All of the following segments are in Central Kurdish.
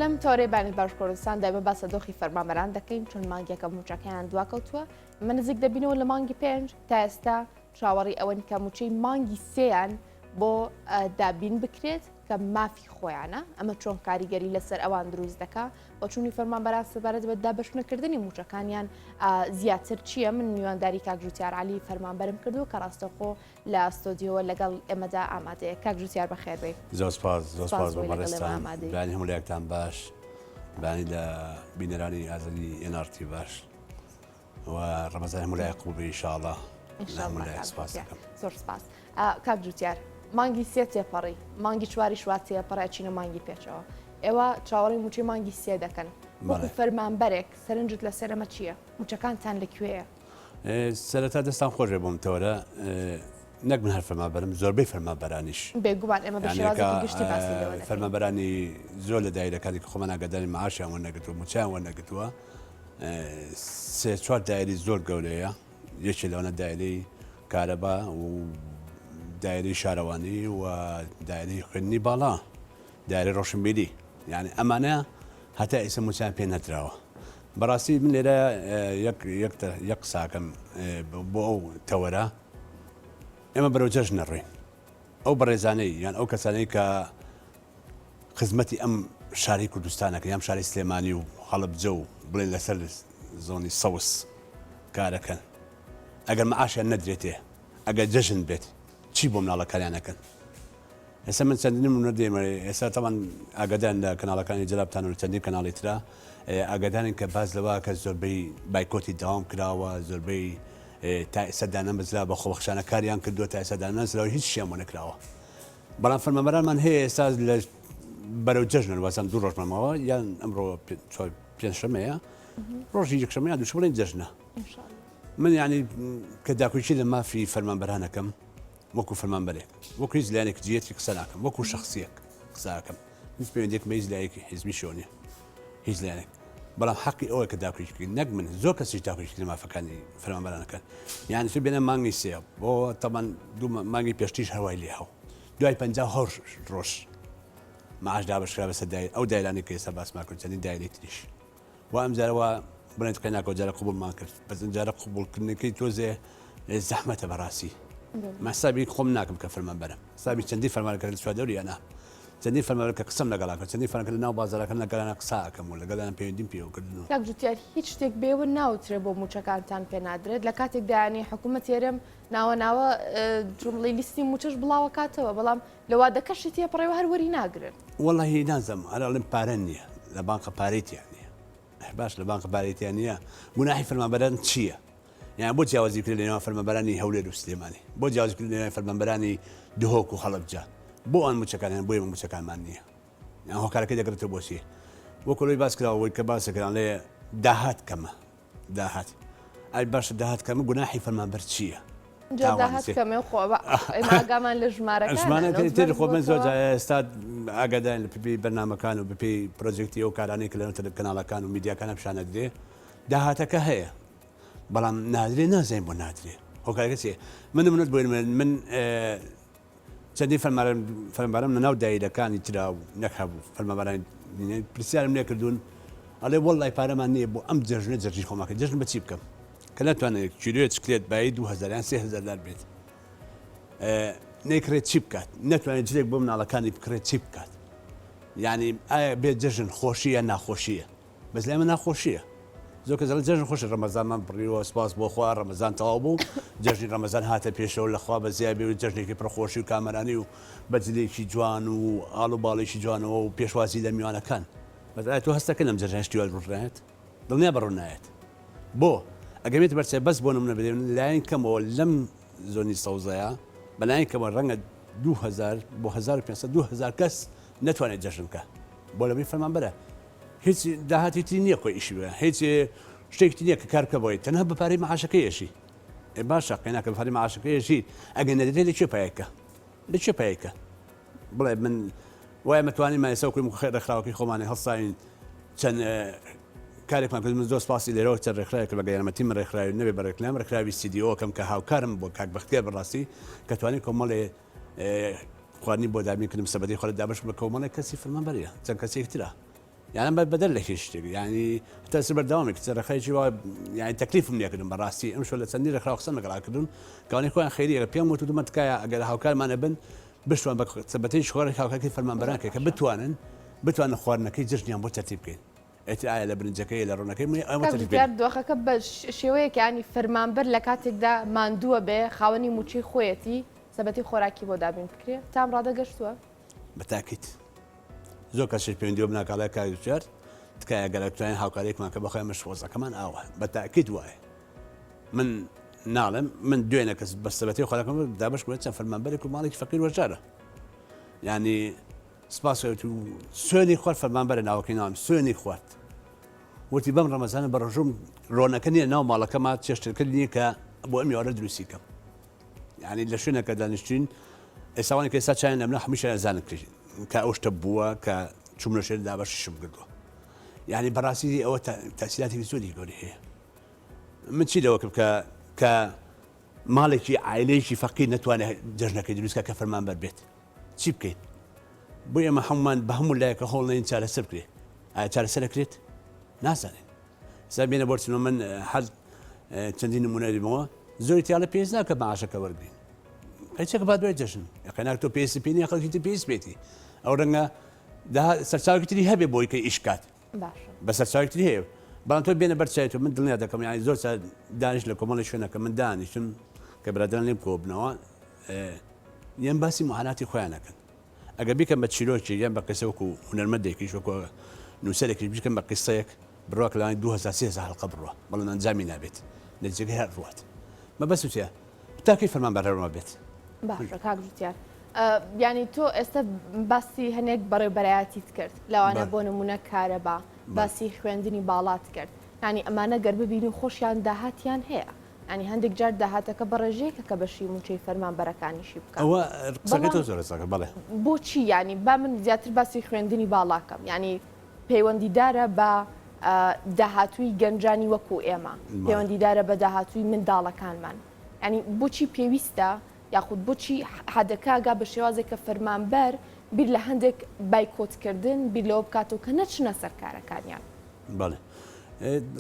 لەم تۆرەی بانی باش کوردستان دایمە باسە دۆخی فەرمانبەران دەکەین چون مانگێکە موچەکەیان دواکەوتووە ئمە نزیک دەبینەوە لە مانگی 5 تا ئێستا چاوەڕی ئەوەن کە موچەی مانگی سێیان بۆ دابین بکرێت کە مافی خۆیانە ئەمە چۆن کاریگەری لەسەر ئەوان دروست دەکا بۆ چوونی فەرمانبەران سەبارەت بە دابەشنەکردنی موچەکانیان زیاتر چییە من میوانداری کاکژوتیار علی فەرمانبەرم کردو کە ڕاستەخۆ لە ئەستۆدیۆوە لەگەڵ ئێمەدا ئامادەیە کاکژوتیار بەخێر بێ زۆر سپاس بەڕێستان بانی هەمولایەکتان باش بانی لە بینەرانی ئازادی NRT باش و ڕەمەزان هەمولای قوبی ئینشاءڵڵا سپاس دەکەم زۆر سپاس کاکژوتیار مانگی سێ تێپەڕی مانگی چواری شوات تێپەڕی چینە مانگی پێچەوە ئێوە چاوەڕی موچەی مانگی سێ دەکەن وەکو فەرمانبەرێک سەرنجت لەسەرەمە چییە؟ موچەکانتان لەکوێیە؟ سەرەتا دەستان خۆشێ بۆم تەوەرە نەک من هەر فەرمانبەرم زۆربەی فەرمانبەرانیش بێگومان ئێمە بە شێوازێکی گشتی باسی لەوە دەکەین فەرمانبەرانی زۆر لە دایرەکانی کە خۆمان ئاگاداری مەعاشیان وەرنەگرتووە موچیان وەرنەگرتووە سێ چوار دایری زۆر گەورەیە یەکێ لەوانە دایرەی کارەبا و دایرەی شارەوانی و دایرەی خوێندنی باڵا دایرەی ڕۆشنبیری یعنی ئەمانە هەتا ئێستا موچیان پێ نەدراوە بەڕاستی من لێرە یەک قساکەم بۆ ئەو تەوەرە ئێمە بەرەو جەژن نەڕۆین ئەو بەڕێزانەی یان ئەو کەسانەی کە خزمەتی ئەم شاری کوردستانەکە یان شاری سلێمانی و هەڵەبجە و بڵێن لەسەر زۆنی سەوس کارەکەن ئەگەر مەعاشیان نەدرێتێ ئەگەر جەژن بێت چی بۆ مناڵەکانیانەکەن ئێستا من چەندین منە دێمەێ ئێستا تاوان ئاگادان لە کەناڵەکانی جەلابتان و چەندین کەناڵی ترا ئاگادانن کە باز لەوە کە زۆربەی بایکۆتی داوام کراوە زۆربەی تا ئێستادانە مەزرا بە خۆبەخشانە کاریان کردووە تا ئێستادانە نەزراوە هیچ شیان بۆ نەکراوە بەڵام فەرمانبەرانمان هەیە ئێستا لە بەرەو جەژنن وازان دوو ڕۆژمەمەوە یان ئەمڕۆ پێنجشەمەیە ڕۆژی یەکشەمە یان دووشەمە جەژنە من یعنی کە داکوچی لە مافی فەرمانبەرانەکەم وەکو فەرمانبەرێک وەکو هیچ لایەنێک جێتی قسە ناکەم وەکو شخصیەک قساکەم هیچ پەیوەندێک بە هیچ لایەکی حیزبی شۆنیە هیچ لایەنێک بەڵام حەقی ئەوە کە داکوچ بکەین نەک من زۆر کەسیش داکوچ لە مافەکانی فەرمانبەرانەکەن یعنی تو بێنە مانگی سێ بۆ تەمان دوو مانگی پێشتیش هەروای لێ هەو دوای 50 ڕۆژ مەعاش دابەشکرا بەسەر دایره ئەو دایرانی کە ئێستا باسمان کرد چەندین دایرەی تریش و ئەم جارەوە بڵێن قەیناکەوە جارە قوبوڵمان کرد بەس ئەم جارە قوبوڵکردنەکەی تۆزێ زەحمەتە بەڕاستی مەسابی خۆم ناکەم کە فەرمانبەرم سابی چەندی فەرمانەکە لە سوادەوری یانە چەندی فەرمانەکە قسەم لەگەڵاکە چەندی فەرمانەکە لە ناو بازاڕەکە لەگەڵانە قساکەم و لەگەڵیان پەیوەندیم پێوەکردن کاکژوتیار هیچ شتێک بێوە ناوترێ بۆ موچەکانتان پێ نادرێت لە کاتێکدا ینی حکوومەت هێرم ناوە جوڵی لیستی موچەش بڵاوە کاتەوە بەڵام لەوا دەکەشی تێپەڕێەوە هەروەری ناگرن وەڵی نازەم هەراڵم پارە نییە لە بانکە پارێتیان نییە باش لە بانکە پارێتیان نییە گوناحی فەرمانبەران چییە؟ یان بۆ جیاوازی کرد لەنێوان فەرمانبەرانی هەولێر و سلێمانی بۆ جیاوازی کرد لەنێوان فەرمانبەرانی دهۆک و هەڵەبجە بۆ ئەوان موچەکانیان بۆ ئێمە موچەکانمان نییە یان هۆکارەکەی دەگرێتەوە بۆچی بۆ کۆلۆی باس کراوەوەی کە باسەکەیان لێ داهات کەمە داهات ئای باشە داهات کەمە گوناحی فەرمانبەر چییە؟ داهات کەمە خۆ ئاگامان لە ژمارەکان تر خۆ من زۆر ئێستا ئاگادان لە پێی بەرنامەکان و بپێی پرۆژێکتی ئەو کارانەی کە لەنەوە کەناڵەکان و میدیاکانە پیشانە درێ داهاتەکە هەیە بەڵام نادرێ نازانین بۆ نادرێ هۆکارەکە چێ منت بۆ من چەندی فەرمانبەرم لە ناو دایرەکانی ترا و نەکبوو فەرمانبەرانی پرسیارم لێ کردوون ئەڵێ وەڵڵای پارەمان نییە بۆ ئەم جەژنە جەرجی خۆماکە جەژن بە چی بکەم کە ناتوانێت کیلۆیە چکلێت بای 2000 یان 3000 بێت نەیکرێت چی بکات ناتوانێت جلێک بۆ مناڵەکانی بکرێت چی بکات یعنی ئایا بێت جەژن خۆشیە یان ناخۆشیە بەس لای من ناخۆشیە زۆر کەس جەژن خۆشە ڕەمەزانمان بڕیەوە سپاس بۆ خوا ڕەمەزان تەواو بوو جەژنی ڕەمەزان هاتە پێشەوە لەخوا بە زیابێ و جەژنێکی پڕخۆشی و کامەرانی و بەجلێکی جوان و ئاڵ و باڵێکی جوانەوە و پێشوازی لە میوانەکان بەس ئایا تۆ هەستەکەن ئەم جەژنشتی ڕڕێت دڵنیا بەڕوونایەت بۆ ئەگەمێت بەرچێ بەس بۆ نمونە بدەین لایەن کەمەوە لەم زۆنی سەوزەیە بەلایەن کەمە ڕەنگە 2000 بۆ 1500 2000 کەس نەتوانێت جەژنکە بۆ لەبی فەرمانبەرە هیچ داهاتێتی نییە خۆی ئیشی بە هیچ شتێکی نییە کە کار بکەبەوەی تەنها بەپارەی مەعاشەکەیەشی باشە قەیناکە بەپارەی مەعاشەکەیەشی ئەگەر نەدرێت لەکوێ پایەکە لەکوێ پایەکە بڵێ من وایە مەتوانین مایەسە کوی ڕێکخراوەکەی خۆمانی هەڵساوین چەند کارێکمان کرد من زۆر سپاسی لێرەوە چەند ڕێکخراوێک بە گەیانمەتیم ڕێکخراوی نەبێ بە ڕێکلام ڕێکخراوی CDO-کەم کە هاوکارم بۆ کاک بەختیار بەڕاستی کە توانین کۆمەڵێ خواردنی بۆ دابینکردن سەبەتی خۆرە دابش بە کۆمەڵێک کەسی فەرمانبەریە چەند کەسێک ترە یان بەدەر لە هیچ شتێک ینی تەسر بەردەوامێک سەرخەیکی وای یانی تەکلیفم لێکردن بەڕاستی ئەم شۆ لە چەندی لە خراقسم لەگەڵاکردن کەوانی خۆیان خێریەکە پێم وت دومە تکایە ئەگەر هاوکارمانە بن بشوان بە سەبەتەی شۆڕی هاوکارەکەی فەرمانبەرانکە کە بتوانن خواردنەکەی جژنیان بۆ تەرتیب بکەین ئێتر ئایا لە برنجەکەی لە ڕوونەکەی ئەمە تەرتیب بکەین دۆخەکە بە شێوەیەک ینی فەرمانبەر لە کاتێکدا ماندووە بێ خاوەنی موچی خۆیەتی سەبەتی خۆراکی بۆ دابین بکرێ تام ڕادەگەشتووە بەتاکیت زۆر کەسێک پەیوەندی بناکڵای کاریچار تکایە گەلەکتوانین هاوکارێکمان کە بەخۆی مەشخۆزەکەمان ئاوە بەتاکیت وایە من ناڵم من دوێنە کەس بە سەبەتی خۆراکەم دابش بێت چەند فەرمانبەرێک و ماڵێکی فەقیر وەژارە ینی سپاس و سوێنی خوارد فەرمانبەرە ناوەکەی ناوم سوێنی خوارد وتی بەم ڕەمەزانە بە ڕۆژوم ڕۆنەکە نییە ناو ماڵەکەما چێشتکردنی کە بۆ ئەم یاوەرە دروستی کەم ینی لە شوێنەکە دانیشتین ئێساوانی کە ئێستا چیان ئەمە هەمیشە ئەزانن کرد کە ئەو شتە بووە کە چوم لە شوێن دابەششم کردووە یعنی بەڕاستی ئەوە تاسیلاتی زۆری گەوری هەیە من چی لەوە کە ماڵێکی عیلەیەکی فەقیر نەتوانێت جژنەکەی دروستکە کە فەرمانبەر بێت چی بکەین بۆ ئێمە هەمومان بە هەموو لایەکە هەوڵ نین چارەسەر بکرێت ئایا چارەسەر دەکرێت نازانێت سا بێنە بۆچنەوە من هەر چەندین نمونە دیمەوە زۆری تیاڵە پێویست ناکە بەعاشەکە وەرگین هیچێک با دوای جەژن یقیناک تۆ پێویستی پێنی خەڵکی پێویست بێتی ئەو ڕەنگە سەرچاوێکی تری هەبێ بۆی کە ئیشکات بە سەرچاوێکی تری هەیە بەڵام تۆ بێنە بەرچایەوە من دڵنیا دەکەم یانی زۆر دانیش لە کۆمەڵی شوێنەکە من دانیشتم کە برادران لێم کۆبنەوە یان باسی معاناتی خۆیان نەکەن ئەگە بیکەم بە چیرۆکی یان بە قسەوەکو هونەرمەندێکیش وەکو نووسەرێکی بکەم بە قسەیەک بڕواک لەوانی 2003 هەڵقە بڕوە بەڵام ئەنجامی نابێت نەتیجەکەی هەر ڕوات مە بەس وتیە تاکەی فەرمانبەر هەرەوە بێت باشە کاک جوتیار ینی تۆ ئێستا باسی هەنێک بەڕێوبەرایەتیت کرد لەوانە بۆ نمونە کارەبا باسی خوێندنی باڵات کرد ینی ئەمانە گەر ببینی خۆشیان داهاتیان هەیە ینی هەندێک جار داهاتەکە بەڕێژەیەکە کە بەشی موچەی فەرمانبەرەکانیشی بکە ئەوە قسەکە زۆر ساکە بەڵێ بۆچی ینی با من زیاتر باسی خوێندنی باڵاکەم ینی پەیوەندیدارە بە داهاتووی گەنجانی وەکو ئێمە پەیوەندیدارە بە داهاتووی منداڵەکانمان ینی بۆچی پێویستە یاخود بۆچی حەدەکەگا بە شێوازێک کە فەرمانبەر بیر لە هەندێک بایکۆتکردن بیر لەوە بکاتەوە کە نەچنە سەر کارەکانیان بەڵێ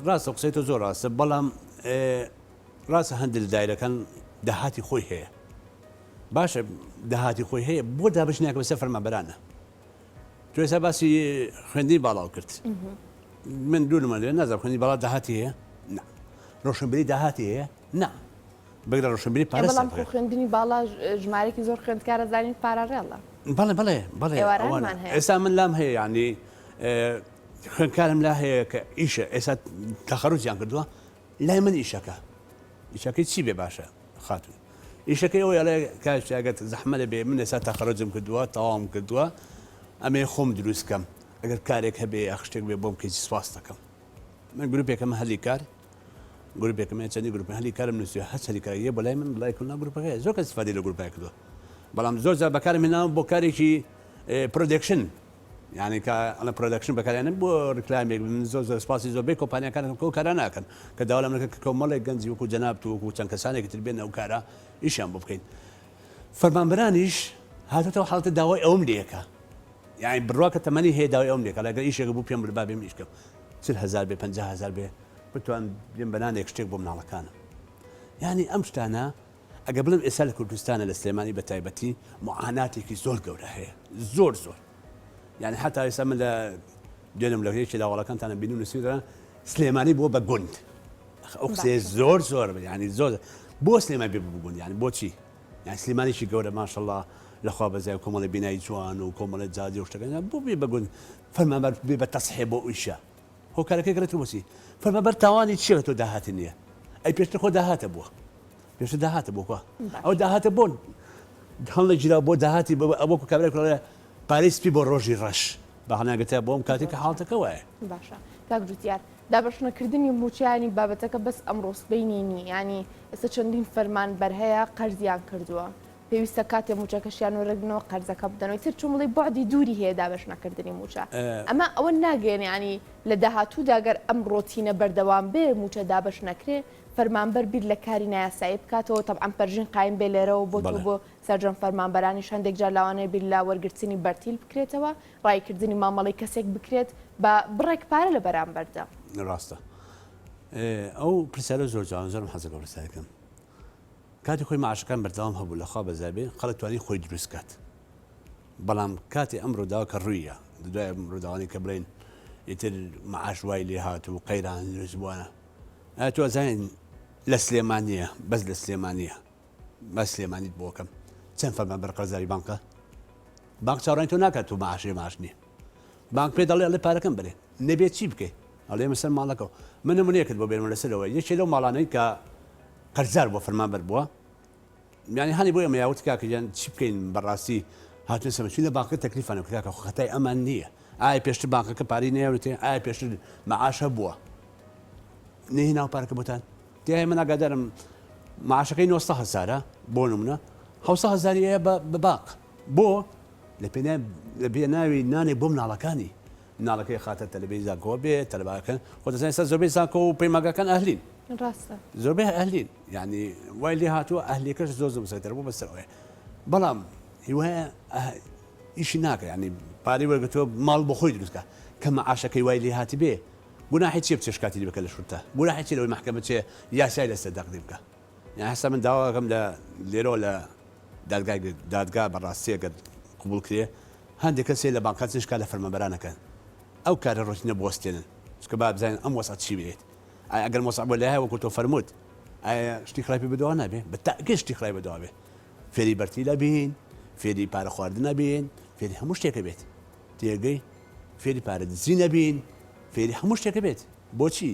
ڕاستە قسەی تۆ زۆر ڕاستە بەڵام ڕاستە هەندێک دایرەکان داهاتی خۆی هەیە باشە داهاتی خۆی هەیە بۆ دابشنیاکە بەسەر فەرمانبەرانە تۆ ئێستا باسی خوێندنی باڵاو کرد من دوورمە لێ نازانم خوێندنی باڵا داهاتی هەیە نا ڕۆشنبیری داهاتی هەیە نا بەگرە ڕۆشنبیری پارە بەڵام خوێندنی باڵا ژمارەی زۆر خوێندکارە زانین پارەڕێڵە بەڵێ ئێستا من لام هەیە ینی خوێندکارم لا هەیە کە ئیشە ئێستا تەخەڕوجیان کردووە لای من ئیشەکەی چی بێ باشە خاتون ئیشەکەی ئەوە لای کاگەت زەحمە لە بێ من ئێستا تەخەڕوجم کردووە تەواوم کردووە ئەمێ خۆم دروستکەم ئەگەر کارێک هەبێ شتێک بێ بۆم کەیجی سواس دەکەم من گروپێکەمە هەلی کار گروپێکم چەندی گروپ هەلی کارم نووسێ هەچ هەلی کاریە بەلای من بڵای کونا گروپەکەی زۆر کەس استفادەی لە گروپای کردووە بەڵام زۆر جار بەکارم هێناوە بۆ کارێکی پرۆدەکشن یعنی کە ئەڵە پرۆدەکشن بەکارێنن بۆ ڕکلامێک زۆر سپاسی زۆربەی کۆمپانیەکان کۆ کارە ناکەن کە داوا لەمەکە کۆمەڵێک گەنجی وەکو جەناب وەکو چەند کەسانێکی تر بێنە ئەو کارە ئیشیان بۆ بکەین فەرمانبەرانیش هاتۆتەوە حاڵەتە داوای ئەوم لێەکە یعنی بڕواکە تەمەنی هەیە داوای ئەوم لێکە لەگەر ئیشێک بوو پێم با بێم ئیشکەم 40,000 بێ 50,000 بێ بتوان بێن بەنانێک شتێک بۆ مناڵەکانە یعنی ئەم شتانە ئەگە بڵم ئێستا لە کوردستانە لە سلێمانی بە تایبەتی معاناتێکی زۆر گەورە هەیە زۆر یعنی حتا ئێستا من لە دوێنم لە هەیەکی لاوەڵەکانتانە بینون نووسیدران سلێمانی بووە بە گوند ئەو قسەیە زۆر ینی زۆر بۆ سلێمانی بێ ببوون یعنی بۆچی یعنی سلێمانێکی گەورە ماشەڵڵا لەخوا بەزای کۆمەڵی بینایی جوان و کۆمەڵە جادی و شتەکان بۆ بێ بە گوند فەرمانبەر بێ بە تەسحێ بۆ ئیشە هۆکارەکەی گرێت بۆچی فەرمانبەر تاوانی چیە تۆ داهاتی نییە ئەی پێشتر خۆ داهاتە بووە پێشتر داهاتە بۆکە ئەو داهاتە بۆن هەڵ لە گیرا بۆ داهاتی ئەوەکو کابرای کوڵێ پارێسپی بۆ ڕۆژی ڕەش بە هەناگەتە بۆم کاتێککە حاڵتەکە وایە باشە کاک جوتیار دابەشنەکردنی موچیانی بابەتەکە بەس ئەمڕۆ سبەینی نی ینی ئێستا چەندین فەرمانبەر هەیە قەرزیان کردووە پێویستە کاتێ موچەکەشیان وەرەگرنەوە قەرزەکە بدەنەوەی تر چۆمڵی بعدی دووری هەیە دابش نەکردنی موچە ئەمە ئەوە ناگەێن ینی لە داهاتوودا گەر ئەم ڕۆتینە بەردەوام بێ موچە دابش نەکرێ فەرمانبەر بیر لە کاری نایاسایی بکاتەوە تەبعاً پەرژین قایم بێ لێرەوە بۆ تۆ بۆ سەرجەم فەرمانبەرانی هەندێک جار لاوانەیە بیر لا وەرگرتنی بەرتیل بکرێتەوە ڕایکردنی مامەڵی کەسێک بکرێت بە بڕێک پارە لە بەرامبەردا ڕاستە ئەو پرسیارە زۆر جوان زۆرم حەزەکە پرسیارەکەم کاتی خۆی معاشەکان بەردەوام هەبوو لەخوا بەزابێ خەڵک توانی خۆی دروست کات بەڵام کاتی ئەم ڕووداوە کە ڕوویە دوای ڕووداوانی کە بڵێن ئیتر معاش وای لێ هاتوو قەیران دروست بووانە تۆ ئەزانین لە سلێمانیە بەس لە سلێمانیە بە سلێمانیت بۆکەم چەند فەرمانبەر قەرزداری بانکە بانک چاوەڕانی تۆ ناکات و معاشی معاش نییە بانک پێ دەڵێ ئەڵێ پارەکەم بەرێ نەبێت چی بکەیت ئەڵێ مەسەر ماڵەکەەوە من نمونەیەکت بۆ بێنمە لەسەرەوە یەکێ لەو ماڵانەی کە قەرزدار بۆ فەرمانبەر بووە یانی هەنی بۆ ئەمە یاوت کاکەیان چی بکەین بەڕاستی هاتوون سەمەچی لە بانکە تەکلیفانە کاکە خەتای ئەمان نییە ئایا پێشتر بانکەکە پاری نێوتێ ئایا پێشتر معاشە بووە نهی ناو پارەکە بۆتان تیای من ئاگادارم معاشەکەی 900,000 بۆ نمونە 700,000 بە باق بۆ لە بێناوی نانێ بۆ مناڵەکانی مناڵەکەی خاتە تەلەبەی زانکۆ بێت تەلەباکەن خۆ دەزانین ئێستا زۆربەی زانکۆ و پەیمانگاکان ئەهلین ڕاستە زۆربەی ئەهلین یعنی وای لێ هاتووە ئەهلیەکەش زۆر زەمسەتر بوو بەسەرەوەی بەڵام هیوایە ئیشی ناکە ینی پارەی وەرگتووە ماڵ بۆ خۆی دروستکە کە مەعاشەکەی وای لێ هاتی بێ گوناحی چێ بچێ شکاتی بکە لە شورتە گوناحی چێ لەوەی محکەمە چێ یاسای لەسەر دەقدی بکە یان هەستا من داواکەم لە لێرەوە لە دادگا بەڕاستیەکە قبول کرێ هەندێک کەسێ لە بانکات شکات لە فەرمانبەرانەکەن ئەو کارە ڕۆژینە بوەستێنن چکە با بزانین ئەم وەسەد چی بێت ئایا ئەگەر مۆسەعب بۆ لای وەکو تۆ فەرمووت ئایا شتی خراپی بەدەوا نابێ بە تاکید شتی خراپی بەدەوا بێ فێری بەرتیلە بین فێری پارە خواردنە بین فێری هەموو شتێکە بێت تێگەی فێری پارە دزی نەبین فێری هەموو شتێکە بێت بۆچی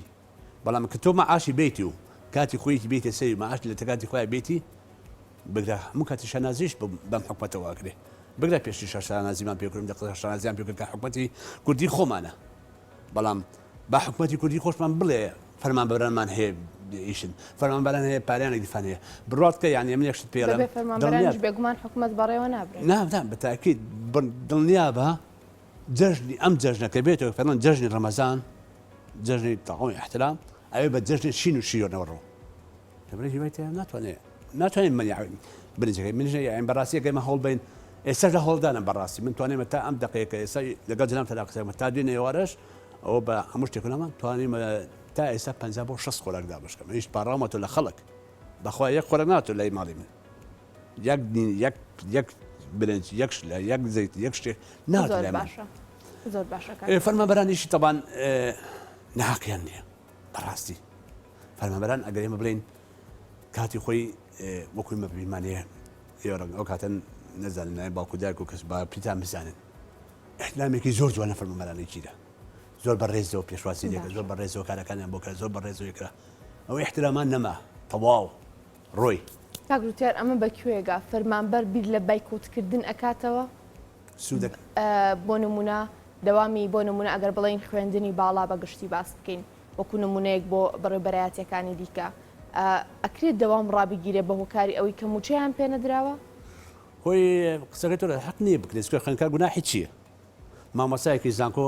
بەڵام کە تۆ مەعاشی بیتی و کاتی خۆیەتی بێتە سەری مەعاش لە تەکاتی خۆیان بێتی بگرە هەموو کاتی شەنازیش بەم حکومەتەوە کرێ بگرە پێشتی شەشانازیمان پێکردم دەقە شەنازیان پێکرد کە حکومەتی کوردی خۆمانە بەڵام با حکومەتی کوردی خۆشمان بڵێ فەرمانبەرانمان هەیە ئیشن فەرمانبەران هەیە پاریانێک دیفان هەیە بڕاتکە یانی من یەکشت پێڵێم فەرمانبەرانیش بێگومان حکومەت بەڕێوە نابرێت نام بەتاکید دڵنیا بە جەژنی ئەم جەژنەکە بێتەوە فەرمان جەژنی ڕەمەزان جەژنی تەقاوی احترام ئەوێ بە جەژنی شین و شیرنەوەڕۆ لەبەرەی هیوای تێ ناتوانێت منی برنجەکەی منیش یان بەڕاستی ئەگەمە هەوڵ بین ئێستا لە هەوڵدانم بەڕاستی من توانێمە تا ئەم دقەیەکە ئێستا لەگەڵ جەناب تەلا قسەمە تا دوێنێ ئێوارەش ئەوە بە هەموو شتێکەوە توانیم تا ئێستا 50 بۆ 6 خۆراک دابشکەم هیچ پاڕامەتۆ لە خەڵک بەخوا یەک خۆراک ناتۆ لای ماڵی من یەک برنج یەک شلە یەک زەیت یەک شتێک ناتۆ لای من زۆر باشە فەرمانبەرانیشی تەبان ناحەقیان نییە بەڕاستی فەرمانبەران ئەگەر ئێمە بڵێن کاتی خۆی وەکوی مەبیمانەیە ئێوە کاتە نەزانین باوکو دایک و کەس با پیتان بزانن احترامێکی زۆر جوانە فەرمانبەرانێکیدا زۆر بەڕێزەوە پێشواسی دێکە زۆر بەڕێزەوە کارەکانیان بۆ کە زۆر بەڕێزەوە کرا ئەو احترامان نەما تەواو ڕۆی کاگروتیار ئەمە بەکوێگا فەرمانبەر بیر لە بایکۆتکردن ئەکاتەوە سوودەک بۆ نمونە دەوامی بۆ نمونە ئەگەر بڵین خوێندنی باڵا بەگشتی باس بکەین وەکو نمونەیەک بۆ بەڕێبەرایەتیەکانی دیکە ئەکرێت دەوام ڕابگیرێ بە هۆکاری ئەوەی کە موچەیان پێ نەدراوە خۆی قسەکەی تۆ حەق نییە بکرێت خوێنکار گوناحی چییە مامۆسایەکی زانکۆ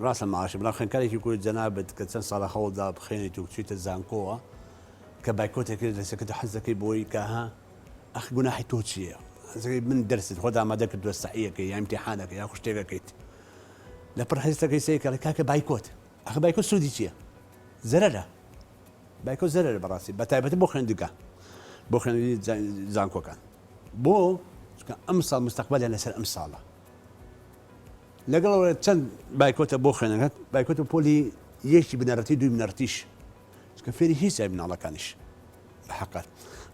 ڕاستە ماشی بڵام خوێنکارێکی کورد جەنابەت کە چەند ساڵە هەوڵدا بخێنیت و بچیتە زانکۆوە کە بایکۆتێکی لەسەکەت حەزەکەی بۆی کە ها ئەخ گوناحی تۆ چییە من دەرست خۆ ئامادە کردووە سەعیەکەی یا ئیمتیحانەکە یا شتێکەکەیت لە پڕ حەزەکەی سەیکە لە کاکە بایکۆت ئەخە بایکۆت سوودی چییە زەرەرە بایکۆ زەرەرە بەڕاستی بە تایبەتی بۆ خوێندگە بۆ خوێندنی زانکۆکان بۆ ئەم ساڵ مستەقبەلیان لەسەر ئەم ساڵە لەگەڵەوە چەند بایکۆتە بۆ خوێنەکەت بایکۆتە پۆلی یەکی بنەرەتی دوی بنەرتیش کە فێری هیچ ئای مناڵەکانیش بە حەقەت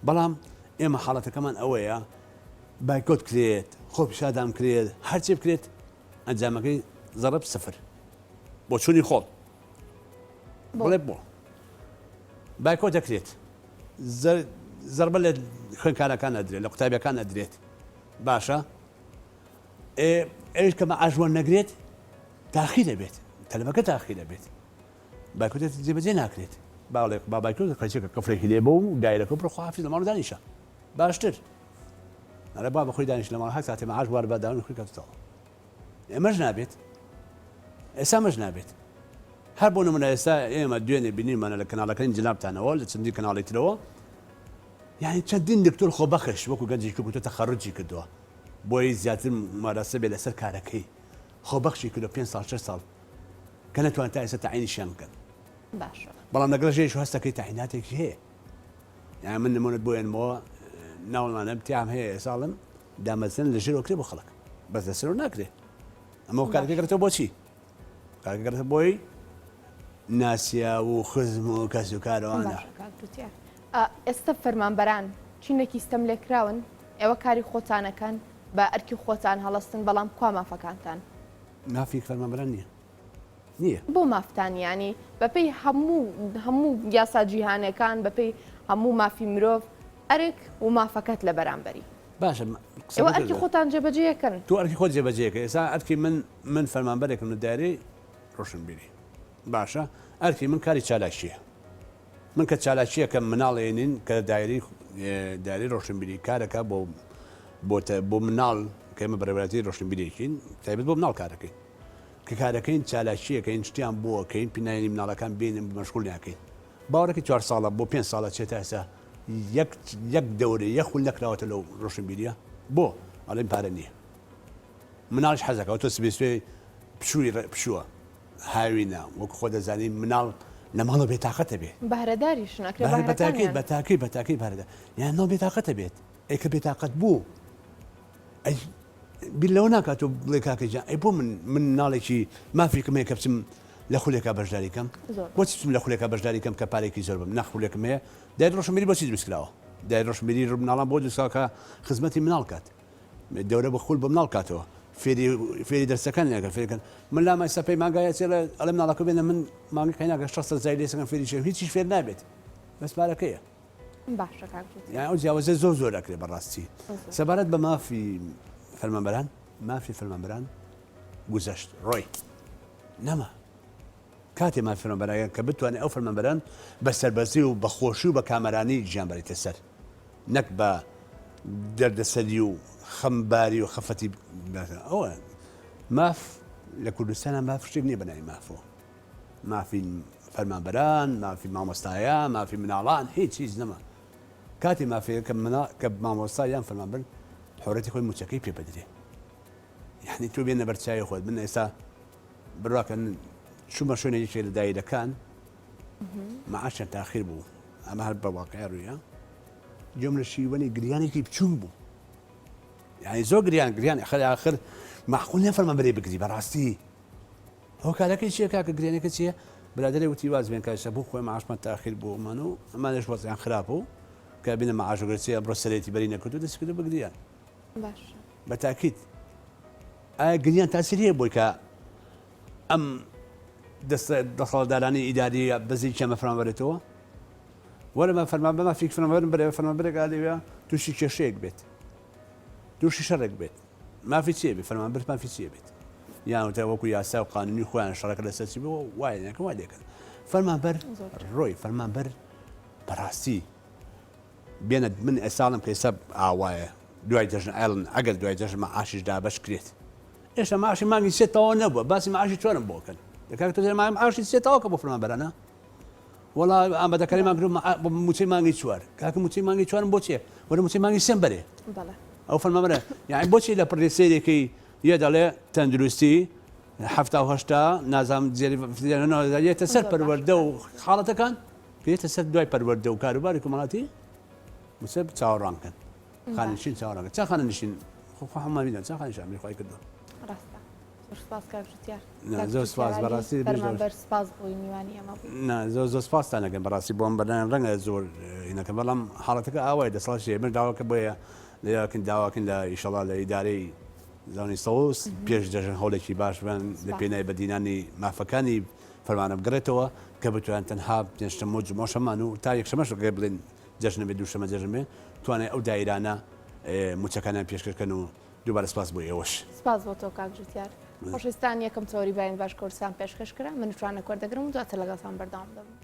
بەڵام ئێمە حاڵەتەکەمان ئەوەیە بایکۆت کرێت خۆ پیشادام کرێت هەرچی بکرێت ئەنجامەکەی زەڕب سفر بۆ چوونی خۆڵ بڵێ بۆ بایکۆ دەکرێت زەربە لە خوێنکارەکان ئەدرێت لە قوتابیەکان ئەدرێت باشە ئەوش کە مەعاژوان نەگرێت تاخی دەبێت تەلەبەکە تاخی دەبێت بایکۆت جێبەجێ ناکرێت باڵێک با بایکۆ قەچێکە کەفرێکی لێ بۆ و دایرەکە بڕۆ خواحافیز لە ماڵ دانیشە باشتر ئەرە با بەخۆی دانیش لە ماڵ هەر ساتێ مەعاش وار بەداون خوی کەوتەوە ئێمەش نابێت ئێسامەش نابێت هەر بۆ نمونە ئێستا ئێمە دوێنێ بینیمانە لە کەناڵەکەی جنابتانەوە لە چەندی کەناڵی ترەوە یعنی چەندین دکتۆر خۆبەخش وەکو گەنجێکی گوتە تەخەڕوجی کردووە بۆی زیاتر مارەسە بێت لەسەر کارەکەی خۆبەخشی کردو 5 ساڵ 6 ساڵ کە نەتوان تا ئێستا تعینیشیان بکەن باشە بەڵام لەگەڵژێش هەستەکەی تعیناتێکی هەیە یعنی من نمونەت بۆ ئێنمەوە ناوڵمانە تیام هەیە ساڵم دامەزن لە ژێر وەکرێ بۆ خەڵک بەس دەسەر و ناکرێت ئەمە کارەکەی بۆچی کارەکە بۆی ناسیا و خزم و کەس و کارەوانە ئێستا فەرمانبەران چینێکی ستەم لێکراون ئێوە کاری خۆتانەکەن بە ئەرکی خۆتان هەڵەستن بەڵام کوا مافەکانتان مافی فەرمانبەران نییە بۆ مافتانیانی بەپێی هەموو یاسا جیهانەکان بەپێی هەموو مافی مرۆڤ ئەرک و مافەکەت لە بەرامبەری باشە ئێوە ئەرکی خۆتان جێبەجێەکەن تو ئەرکی خۆت جێبەجێکە ئێستا ئەرکی من فەرمانبەرێکم لە دایرەی ڕۆشنبیری باشە ئەرکی من کاری چالاکیە من کە چالاکیەکە مناڵێنین کە دایری ڕۆشنبیری کارەکە بۆ مناڵ کە ئێمە بەڕێوەتی ڕۆشنبیرێکین تایبەت بۆ مناڵ کارەکەین کە کارەکەین چالاکیەکەین شتیان بۆکەین پینایانی مناڵەکان بینم مەشغول ناکەین باوەڕێکی 4 ساڵە بۆ 5 ساڵە چێتە ئێستا یەک دەورە یەخول نەکراوەتە لەو ڕۆشنبیریە بۆ ئەڵێم پارە نییە مناڵش حەزەکە تۆ سبێ پشووی پشووە هاوینە وەکو خۆ دەزانین مناڵ لە ماڵە بێتاقەتە بێت بەهرەداریش بەتاکەی بەرەدا یان ناو بێتاقەتە بێت ئەیکە بێتاقەت بوو بیر لەوە ناکات و بڵێ کاکەجان ئەی بۆ من ناڵێکی مافریکم هەیە کە بچم لە خولێکا بەشداریکەم بۆچی بچم لە خولێکا بەشداریکەم کە پارێکی زۆر بم نەخولێکم هەیە دایری ڕۆشنبیری بۆچی دروستکراوە دایری ڕۆشنبیری مناڵان بۆ دروستکراوە کە خزمەتی مناڵ کات دەورە بە خول بە مناڵ کاتەوە فێری دەرسەکان ناکەن فێرەکەن من لامای سەپەی ماگایە چێرە ئەڵێ مناڵەکە بێنە من مانگی کەیناکە 600 زای لێسەکەم فێری شێ هیچیش فێر نابێت بەس پارەکەیە باشە یان ئەو جیاوازە زۆر ئەکرێ بەڕاستی سەبارەت بە مافی فەرمانبەران گوزەشت ڕۆی نەما کاتێ مافی فەرمانبەران کە بتوانێت ئەو فەرمانبەران بە سەربەزی و بە خۆشی و بە کامەرانی گیان بەریتە سەر نەک بە دەردەسەری و خەمباری و خەفەتی ئەوە ماف لە کوردستانە ماف شتێک نییە بەناوی مافۆ مافی فەرمانبەران مافی مامۆستایە مافی مناڵان هیچ نەما کاتی مافەیە کە مامۆستا یان فەرمانبەر حوڕەتی خۆی موچەکەی پێ بدرێ یعنی تۆ بێنە بەرچاوی خۆت من ئێستا بڕواکەن چوومە شوێنێکی لە دایرەکان مەعاشیان تاخیر بوو ئەمە هەر بە واقعە ڕوویە گوێم لە شیوەنی گریانێکی بچوون بوو یعنی زۆر گریان آخر معقول نییە فەرمانبەرێ بگری بەڕاستی ئەو کارەکەی چییە کاکە گرێنەکە چییە برادەرێ وتی واز بێن کاشە بوو خۆی مەعاشمان تاخیر بوومان و ئەمانش وەزیان خراپ و کە بینە مەعاشگرچیە بڕۆ سەرێتی بەری نەکردو دەست کردو بگریان بە تاکید ئایا گریان تاسیری هەیە بۆی کە ئەم دەسەڵاتدارانی ئیداری بەزی کەمە فەرمانبەرێتەوە وەرە بەما فیک فەرمانبەرم بەرێ فەرمانبەرێک لەوێ تووشی کێشەیەک بێت تووشی شەڕێک بێت مافی چیە بێت فەرمانبەر مافی چیە بێت یان وەکو یاسا و قانونی خۆیان شەڕەکە لەسەر چی بووە وایە نەکە وای دەکەن فەرمانبەر ڕۆی فەرمانبەر بەڕاستی بێنە من ئێساڵم کە ئێستا ئاوایە دوای دەژن ئەڵن ئەگەر دوای دەژن مەعاشیش دابەش کرێت ئێستا ماشی مانگی سێتەوە نەبووە باسی مەعاشی چۆرم بۆکەن دەکات تۆ ماشی سێتەوە کە بۆ فەرمانبەرانە وڵا ئامادەکاریمان کرد موچەی مانگی چوار کاکە موچەی مانگی چوارم بۆ چیە وەرە موچەی مانگی سێم بەرێ ئەو فەرمانبەرە یعنی بۆچی لە پڕی سەیرێکی یە دەڵێ تەندروستی هەفتا و هەشتا نازام جێتە سەر پەروەردە و خاڵەتەکان پێێتە سەر دوای پەروەردە و کاروباری کۆمەڵاتی مسەب چاوەڕانکەن خانشین چاوەڕانکە چا خانەنشین هەمامینە چا خانشامی خۆی کردو زۆر سپاس بەڕاستی زۆر سپاسانەکەن بەڕاستی بۆم بەدان ڕەنگە زۆر هینەکە بەڵام حاڵەتەکە ئاوای دەسڵاشی من داواکە بۆیە لەکن داواکن لە ئیشەڵا لە ئیدارەی زانی سەوس پێش دەژن هەولێکی باش بن لە پێنای بەدینانی مافەکانی فەرمانە بگرێتەوە کە بتوان تەنها پێنجشەمە و جمعەشەمان و تا یەکشەمەش بڵێن جەژنە بێ دووشەمە جەژمێ توانێت ئەو دایرانە موچەکانیان پێشکردکەن و دووبارە سپاس بۆ ئێوەش سپاس بۆ تۆ کاک جوتیار خۆشویستان یەکەم تۆری باین باش کورسان پێشکەشکرا من توانە کوردەگرم و دواتە لەگەڵتان بەردەوام دەبم